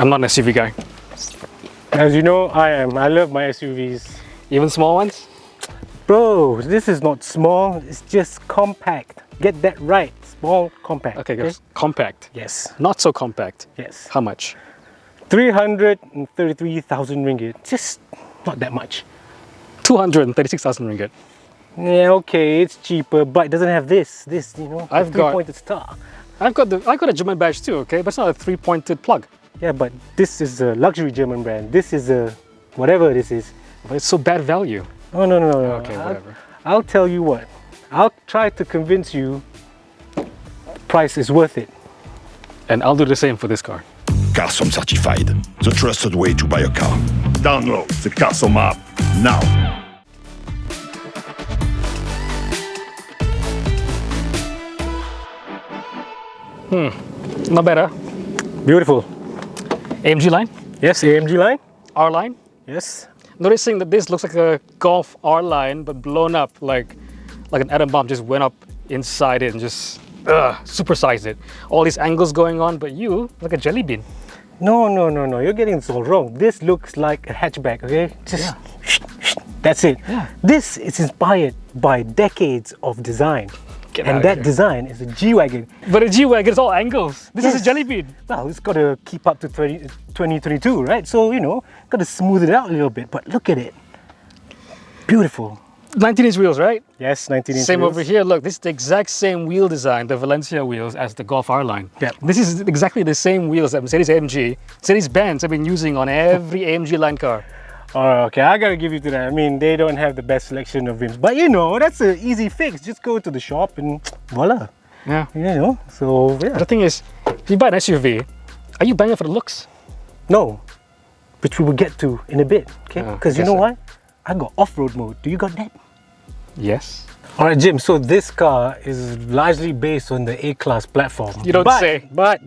I'm not an SUV guy. As you know, I am. I love my SUVs. Even small ones? Bro, this is not small, it's just compact. Get that right. Small, compact. Okay, guys. Compact. Yes. Not so compact. Yes. How much? 333,000 ringgit. Just not that much. 236,000 ringgit. Yeah, okay, it's cheaper, but it doesn't have this, you know, I've got three-pointed star. I got a German badge too, okay? But it's not a three-pointed plug. Yeah, but this is a luxury German brand. This is a whatever this is. But it's so bad value. Oh, no. Okay, whatever. I'll tell you what. I'll try to convince you price is worth it. And I'll do the same for this car. Carlist certified, the trusted way to buy a car. Download the Carlist app now. Not better. Beautiful. AMG-Line? Yes, AMG-Line. R-Line? Yes. Noticing that this looks like a Golf R-Line, but blown up like an atom bomb just went up inside it and just supersized it. All these angles going on, but you like a jelly bean. No. You're getting this all wrong. This looks like a hatchback, okay? Just that's it. Yeah. This is inspired by decades of design. And that design is a G-Wagon. But a G-Wagon is all angles. This is a jelly bean. Well, it's got to keep up to 2022, right? So, you know, got to smooth it out a little bit. But look at it. Beautiful. 19-inch wheels, right? Yes, 19-inch Same wheels. over here. Look, this is the exact same wheel design, the Valencia wheels, as the Golf R-Line. Yeah. This is exactly the same wheels that Mercedes-Benz have been using on every AMG Line car. Oh, okay, I gotta give you to that. I mean, they don't have the best selection of rims, but you know, that's an easy fix. Just go to the shop and voila. Yeah. You know, so yeah. The thing is, if you buy an SUV, are you buying it for the looks? No, which we will get to in a bit, okay? Because you know what? I got off-road mode. Do you got that? Yes. All right, Jim, so this car is largely based on the A-Class platform. You don't say. But,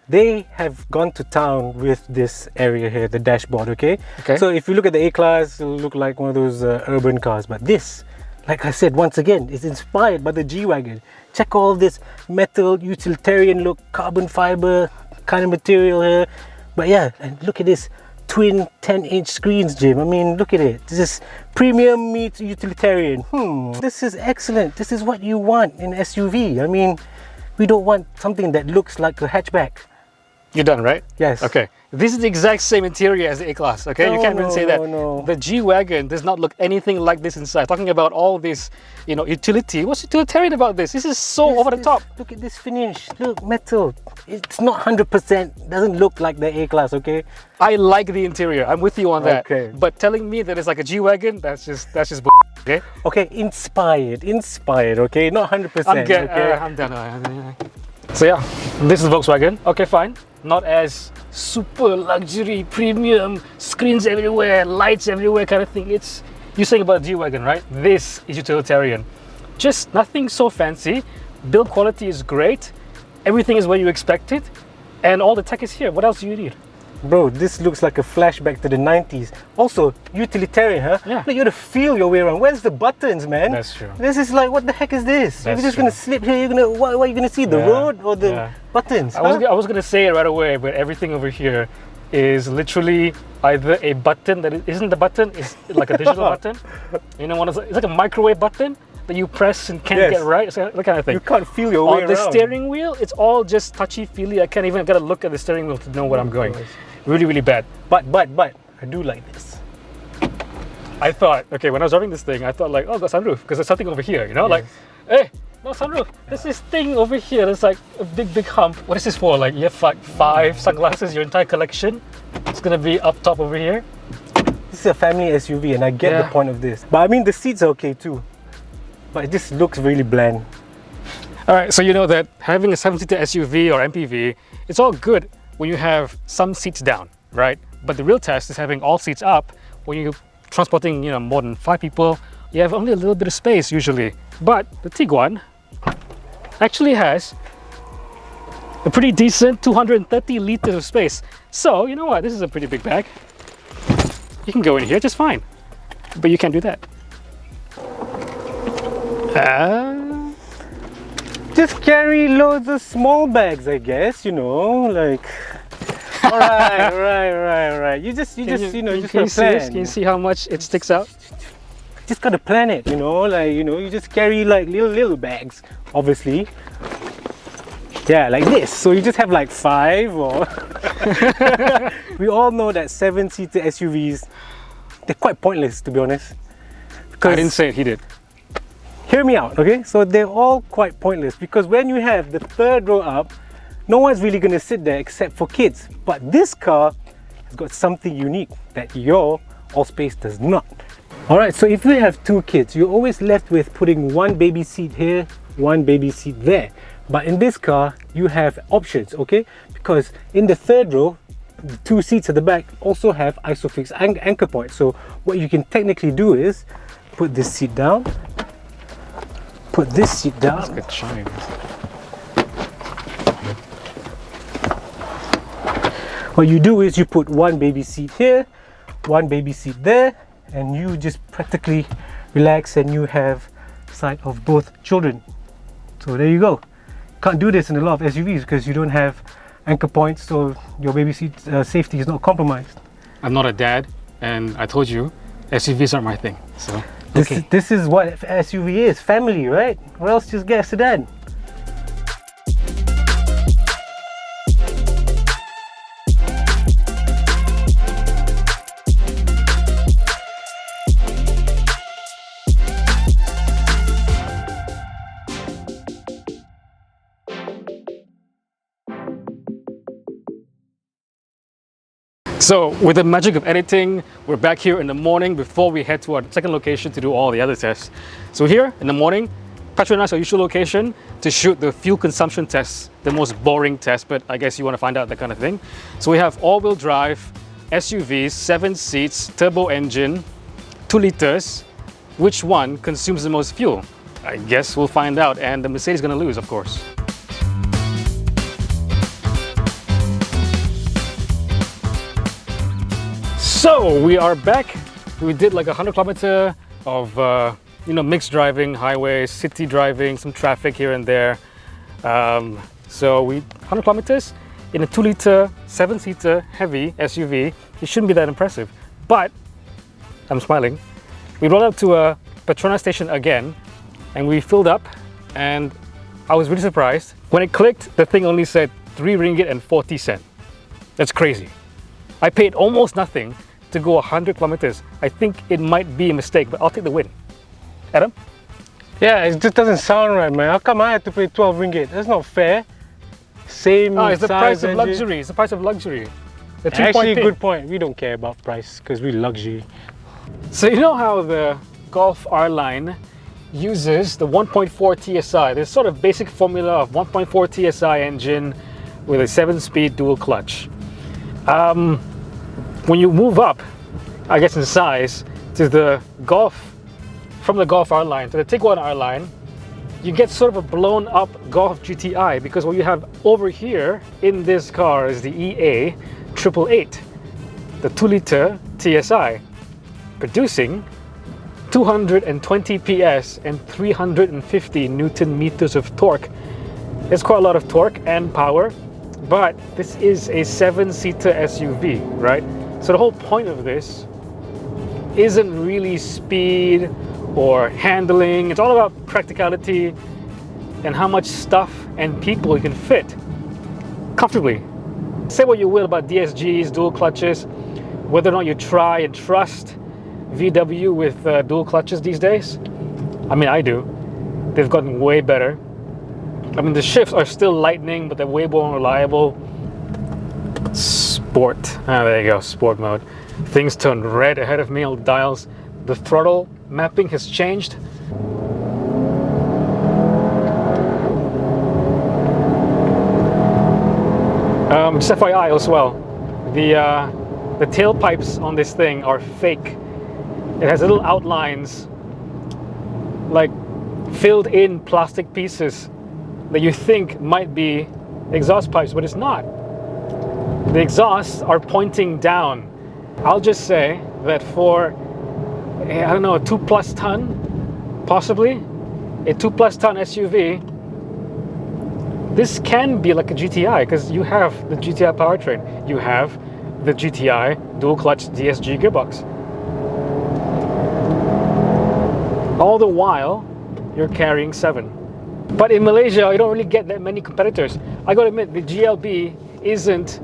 they have gone to town with this area here, the dashboard, okay? So if you look at the A-Class, it'll look like one of those urban cars. But this, like I said, once again, is inspired by the G-Wagon. Check all this metal, utilitarian look, carbon fiber kind of material here. But yeah, and look at this. Twin 10-inch screens, Jim. I mean, look at it. This is premium meets utilitarian. This is excellent. This is what you want in SUV. I mean, we don't want something that looks like a hatchback. You're done, right? Yes. Okay. This is the exact same interior as the A-Class, okay? You can't even say that. No. The G-Wagon does not look anything like this inside. Talking about all this, you know, utility. What's utilitarian about this? This is so over the top. Look at this finish. Look, metal. It's not 100%. Doesn't look like the A-Class, okay? I like the interior. I'm with you on that. Okay. But telling me that it's like a G-Wagon, that's just okay? Okay, inspired, okay? Not 100%. Okay? I'm done. So yeah, this is Volkswagen. Okay, fine. Not as super luxury, premium, screens everywhere, lights everywhere kind of thing. It's, you're saying about G-Wagon, right? This is utilitarian. Just nothing so fancy. Build quality is great. Everything is what you expected. And all the tech is here. What else do you need? Bro, this looks like a flashback to the 90s. Also, utilitarian, huh? Yeah. Like, you gotta feel your way around. Where's the buttons, man? That's true. This is like, what the heck is this? You're just true. gonna slip here, you're gonna, what are you gonna see? The road or the buttons? I was gonna say it right away, but everything over here is literally either a button that isn't the button, it's like a digital button. You know, it's like a microwave button that you press and can't get right. It's that kind of thing. You can't feel your way around. On the steering wheel, it's all just touchy-feely. I can't even get a look at the steering wheel to know where I'm going. Really, really bad. But, I do like this. I thought, okay, when I was driving this thing, I thought like, oh, got sunroof, because there's something over here, you know? Like, hey, no sunroof. There's this thing over here that's like a big hump. What is this for? Like, you have like 5 sunglasses, your entire collection. It's gonna be up top over here. This is a family SUV and I get the point of this. But I mean, the seats are okay too. But it just looks really bland. All right, so you know that having a 7-seater SUV or MPV, it's all good when you have some seats down, right? But the real test is having all seats up. When you're transporting, you know, more than 5 people, you have only a little bit of space usually. But the Tiguan actually has a pretty decent 230 liters of space. So, you know what? This is a pretty big bag. You can go in here just fine. But you can't do that. Just carry loads of small bags, I guess, you know, like Right. You just Can gotta you see plan. this? Can you see how much it sticks out? Just gotta plan it, you just carry like little bags, obviously. Yeah, like this. So you just have like 5 or we all know that 7-seater SUVs, they're quite pointless, to be honest. I didn't say it, he did. Hear me out, okay? So they're all quite pointless because when you have the 3rd row up, no one's really gonna sit there except for kids. But this car has got something unique that your Allspace does not. All right, so if you have 2 kids, you're always left with putting 1 baby seat here, 1 baby seat there. But in this car, you have options, okay? Because in the 3rd row, the 2 seats at the back also have ISOFIX anchor points. So what you can technically do is put this seat down, put this seat down. That's good shine. What you do is you put 1 baby seat here, 1 baby seat there, and you just practically relax and you have sight of both children. So there you go. Can't do this in a lot of SUVs because you don't have anchor points, so your baby seat safety is not compromised. I'm not a dad, and I told you, SUVs aren't my thing. So this is what SUV is, family, right? Or else just get a sedan. So with the magic of editing, we're back here in the morning before we head to our second location to do all the other tests. So here in the morning, patronize our usual location to shoot the fuel consumption tests, the most boring test, but I guess you want to find out that kind of thing. So we have all-wheel drive, SUVs, 7 seats, turbo engine, 2 liters. Which one consumes the most fuel? I guess we'll find out, and the Mercedes is going to lose, of course. So we are back. We did like 100 kilometers of mixed driving, highways, city driving, some traffic here and there. So 100 kilometers in a 2-liter, 7-seater heavy SUV. It shouldn't be that impressive, but I'm smiling. We rolled up to a Petronas station again, and we filled up, and I was really surprised. When it clicked, the thing only said 3 ringgit and 40 cents. That's crazy. I paid almost nothing to go 100 kilometers. I think it might be a mistake, but I'll take the win. Adam? Yeah, it just doesn't sound right, man. How come I had to pay 12 ringgit? That's not fair. Same it's the price of engine. luxury. It's the price of luxury. Actually, good point. We don't care about price because we luxury. So you know how the Golf R-Line uses the 1.4 TSI, this sort of basic formula of 1.4 TSI engine with a 7-speed dual clutch. When you move up, I guess in size, to the Golf, from the Golf R-Line to the Tiguan R-Line, you get sort of a blown up Golf GTI, because what you have over here in this car is the EA 888, the 2-liter TSI, producing 220 PS and 350 Newton meters of torque. It's quite a lot of torque and power, but this is a 7-seater SUV, right? So the whole point of this isn't really speed or handling. It's all about practicality and how much stuff and people you can fit comfortably. Say what you will about DSGs, dual clutches, whether or not you try and trust VW with dual clutches these days. I mean, I do. They've gotten way better. I mean, the shifts are still lightning, but they're way more reliable. Sport. There you go, sport mode. Things turn red ahead of me, all dials. The throttle mapping has changed. Just FYI as well, the tailpipes on this thing are fake. It has little outlines, like filled in plastic pieces that you think might be exhaust pipes, but it's not. The exhausts are pointing down. I'll just say that for, I don't know, a 2+ ton, possibly, a 2+ ton SUV, this can be like a GTI because you have the GTI powertrain. You have the GTI dual clutch DSG gearbox. All the while, you're carrying 7. But in Malaysia, you don't really get that many competitors. I gotta admit, the GLB isn't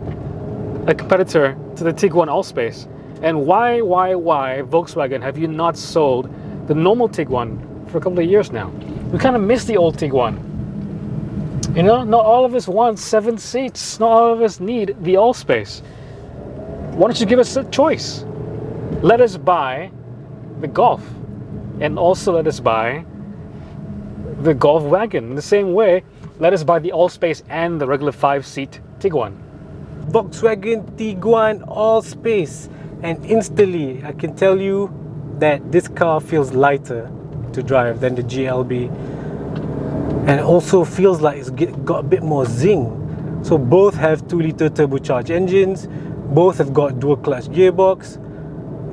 a competitor to the Tiguan Allspace. And why, Volkswagen, have you not sold the normal Tiguan for a couple of years now? We kind of miss the old Tiguan. You know, not all of us want 7 seats. Not all of us need the Allspace. Why don't you give us a choice? Let us buy the Golf. And also let us buy the Golf wagon. In the same way, let us buy the Allspace and the regular 5-seat Tiguan. Volkswagen Tiguan Allspace, and instantly I can tell you that this car feels lighter to drive than the GLB, and also feels like it's got a bit more zing. So both have 2-liter turbocharged engines, both have got dual clutch gearbox,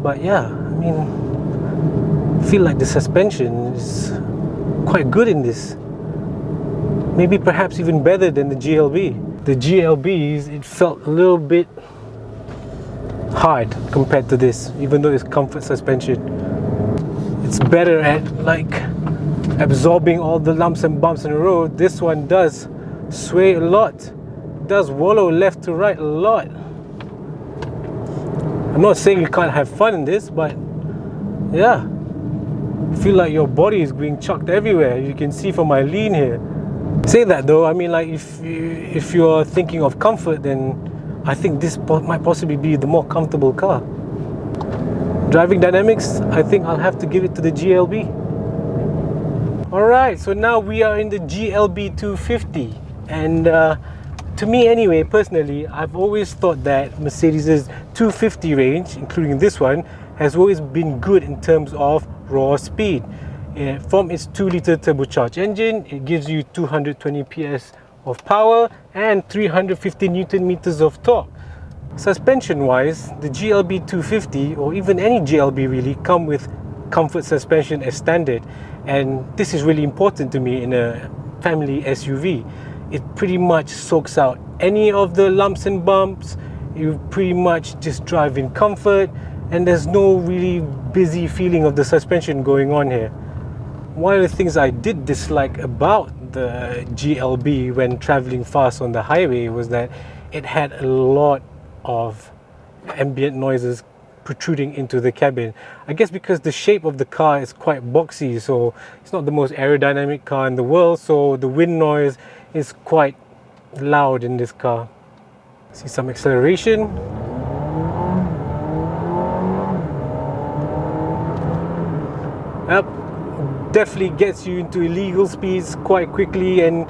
but yeah, I mean, I feel like the suspension is quite good in this. Maybe perhaps even better than the GLB. The GLBs, it felt a little bit hard compared to this, even though it's comfort suspension. It's better at like absorbing all the lumps and bumps in the road. This one does sway a lot. It does wallow left to right a lot. I'm not saying you can't have fun in this, but yeah, I feel like your body is being chucked everywhere. You can see from my lean here. Say that though, I mean, like if you're thinking of comfort, then I think this might possibly be the more comfortable car. Driving dynamics, I think I'll have to give it to the GLB. Alright, so now we are in the GLB 250, and to me anyway, personally, I've always thought that Mercedes' 250 range, including this one, has always been good in terms of raw speed. From its 2-liter turbocharged engine, it gives you 220 PS of power and 350 Newton meters of torque. Suspension wise, the GLB 250 or even any GLB really come with comfort suspension as standard, and this is really important to me in a family SUV. It pretty much soaks out any of the lumps and bumps. You pretty much just drive in comfort, and there's no really busy feeling of the suspension going on here. One of the things I did dislike about the GLB when traveling fast on the highway was that it had a lot of ambient noises protruding into the cabin. I guess because the shape of the car is quite boxy, so it's not the most aerodynamic car in the world, so the wind noise is quite loud in this car. See some acceleration. Yep, definitely gets you into illegal speeds quite quickly and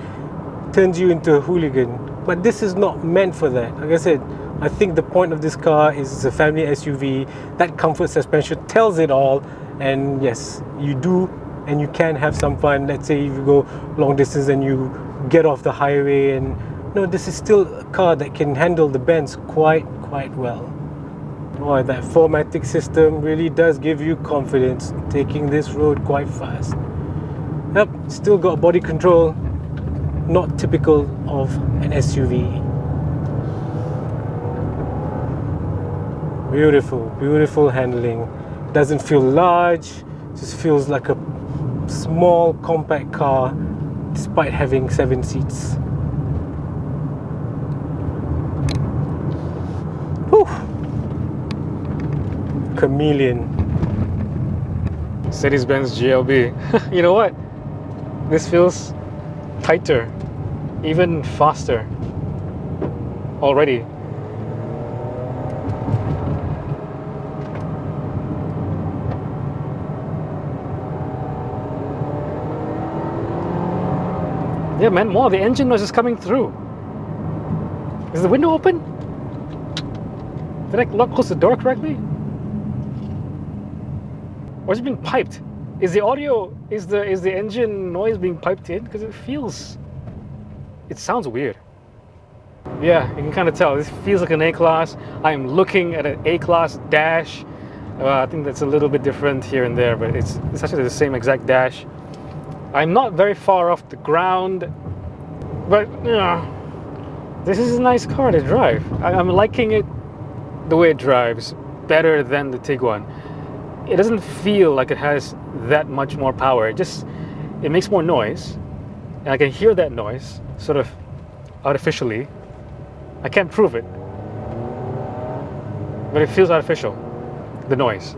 turns you into a hooligan. But this is not meant for that. Like I said, I think the point of this car is a family SUV. That comfort suspension tells it all, and yes, you do and you can have some fun. Let's say if you go long distance and you get off the highway, and this is still a car that can handle the bends quite well. Boy, that 4MATIC system really does give you confidence taking this road quite fast. Yep, still got body control, not typical of an SUV. Beautiful handling. Doesn't feel large, just feels like a small compact car despite having 7 seats. Whew. Chameleon. Mercedes-Benz GLB. You know what? This feels tighter, even faster already. Yeah, man, more. The engine noise is coming through. Is the window open? Did I close the door correctly? Or is it being piped? Is the audio, is the engine noise being piped in? Because it sounds weird. Yeah, you can kind of tell. This feels like an A-Class. I'm looking at an A-Class dash. I think that's a little bit different here and there, but it's actually the same exact dash. I'm not very far off the ground. But, you know, this is a nice car to drive. I'm liking it the way it drives better than the Tiguan. It doesn't feel like it has that much more power. It makes more noise, and I can hear that noise sort of artificially. I can't prove it, but it feels artificial, the noise.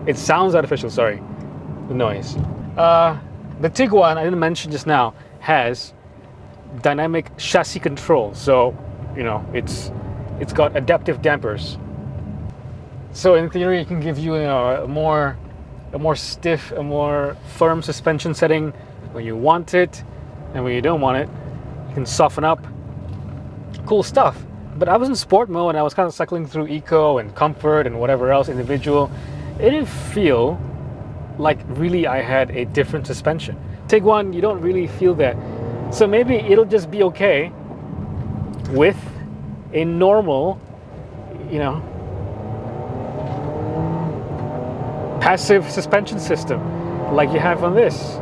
It sounds artificial, sorry, the noise. The Tiguan, I didn't mention just now, has dynamic chassis control, so you know it's got adaptive dampers. So in theory, it can give you, a more stiff, a more firm suspension setting when you want it, and when you don't want it, you can soften up. Cool stuff. But I was in sport mode and I was kind of cycling through eco and comfort and whatever else individual. It didn't feel like really I had a different suspension. Tiguan, you don't really feel that. So maybe it'll just be okay with a normal, passive suspension system like you have on this.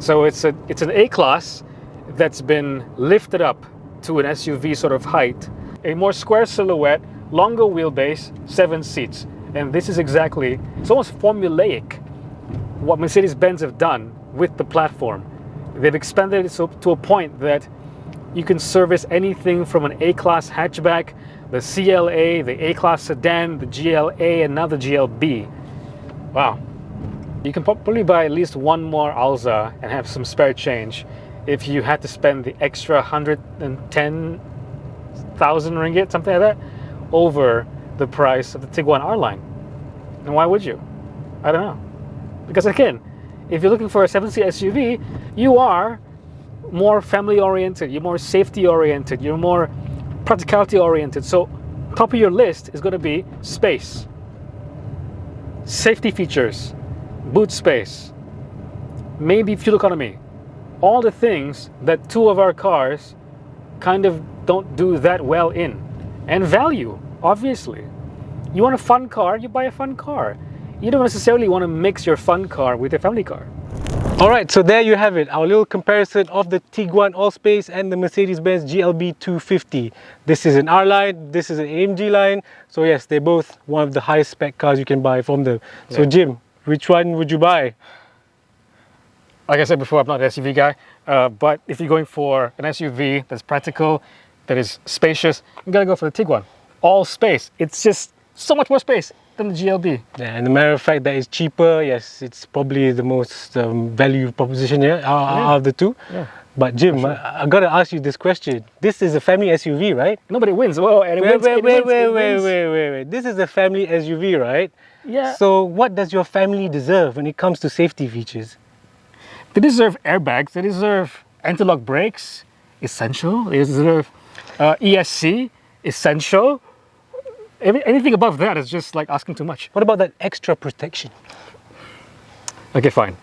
So it's an A-Class that's been lifted up to an SUV sort of height, a more square silhouette, longer wheelbase, 7 seats. And this is exactly, it's almost formulaic what Mercedes-Benz have done with the platform. They've expanded it to a point that you can service anything from an A-Class hatchback, the CLA, the A-Class sedan, the GLA, and now the GLB. Wow. You can probably buy at least one more Alza and have some spare change if you had to spend the extra 110,000 ringgit, something like that, over the price of the Tiguan R-Line. And why would you? I don't know. Because again, if you're looking for a 7-seat SUV, you are more family-oriented, you're more safety-oriented, you're more practicality-oriented. So top of your list is going to be space, safety features, boot space, maybe fuel economy. All the things that two of our cars kind of don't do that well in. And value, obviously. You want a fun car, you buy a fun car. You don't necessarily want to mix your fun car with your family car. Alright, so there you have it, our little comparison of the Tiguan Allspace and the Mercedes-Benz GLB 250. This is an R-Line, this is an AMG-Line. So yes, they're both one of the highest spec cars you can buy from them. So Yeah. Jim, which one would you buy? Like I said before, I'm not an SUV guy, but if you're going for an SUV that's practical, that is spacious, you gotta go for the Tiguan. All space. It's just so much more space than the GLB. Yeah, and the matter of fact that it's cheaper, yes, it's probably the most value proposition here out of the two. Yeah. But Jim, sure. I gotta ask you this question. This is a family SUV, right? Nobody wins. Well, and it wins. Wait. This is a family SUV, right? Yeah. So what does your family deserve when it comes to safety features? They deserve airbags. They deserve anti-lock brakes, essential. They deserve ESC, essential. Anything above that is just like asking too much. What about that extra protection? Okay, fine.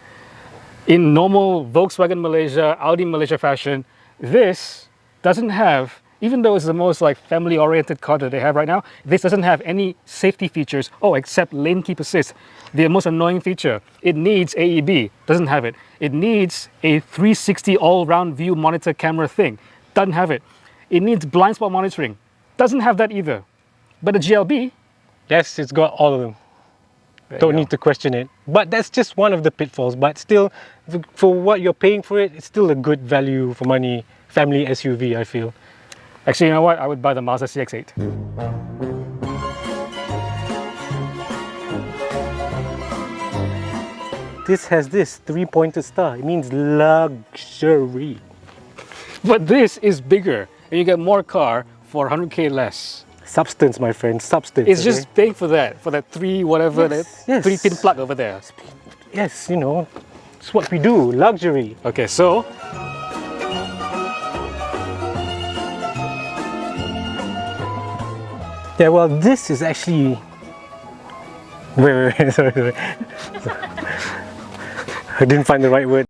In normal Volkswagen Malaysia, Audi Malaysia fashion, this doesn't have, even though it's the most like family-oriented car that they have right now, this doesn't have any safety features, except lane keep assist. The most annoying feature, it needs AEB, doesn't have it. It needs a 360 all-round view monitor camera thing, doesn't have it. It needs blind spot monitoring, doesn't have that either. But the GLB, yes, it's got all of them. Don't need to question it. But that's just one of the pitfalls. But still, for what you're paying for it, it's still a good value for money family SUV, I feel. Actually, you know what? I would buy the Mazda CX-8. This has this 3-pointed star. It means luxury. But this is bigger, and you get more car for 100k less. Substance, my friend, substance. It's just paying for that 3 whatever, Yes, that 3-pin plug over there. Yes, it's what we do, luxury. Okay, so yeah, well, this is actually. Wait, sorry. I didn't find the right word.